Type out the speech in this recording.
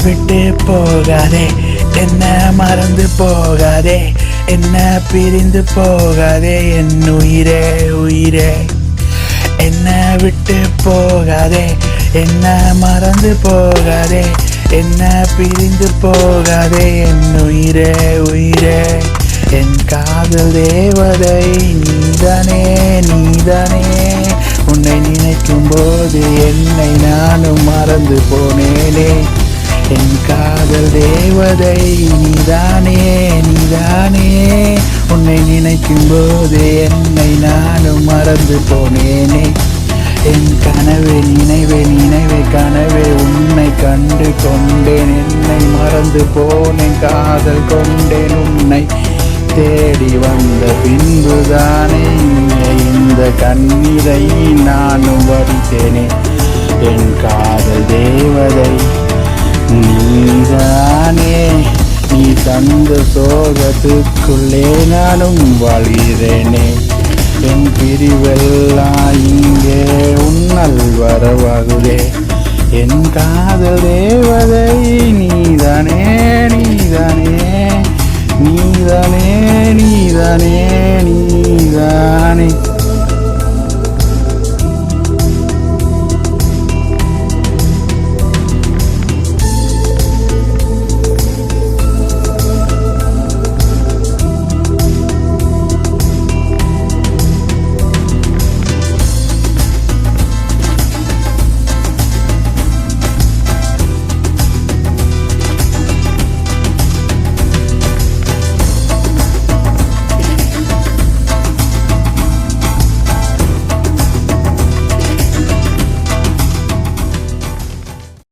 விட்டு போகாதே, என்ன மறந்து போகாதே, என்ன பிரிந்து போகாதே என் உயிரே உயிரே. என்ன விட்டு போகாதே, என்ன மறந்து போகாதே, என்ன பிரிந்து போகாதே என் உயிரே உயிரே. என் காதல் தேவதை நீதானே நீதானே. உன்னை நினைக்கும் போது என்னை நானும் மறந்து போனேனே. என் காதல் தேவதை நீதானே நீதானே. உன்னை நினைக்கும் போது என்னை நானும் மறந்து போனேனே. என் கனவே நினைவே நினைவே கனவே உன்னை கண்டு கொண்டேன். என்னை மறந்து போனேன், காதல் கொண்டேன் உன்னை தேடி வந்த பின்புதானே இந்த கண்ணீரை நானும் வடித்தேனே. என் காதல் தேவதை நீதானே. நீ தந்த சோகத்துக்குள்ளே நானும் வாழ்கிறேனே. என் பிரிவெல்லாம் இங்கே உன்னல் வரவாகுதே. என் காதல் தேவதை நீதானே நீதானே நீதானே நீதானே நீதானே.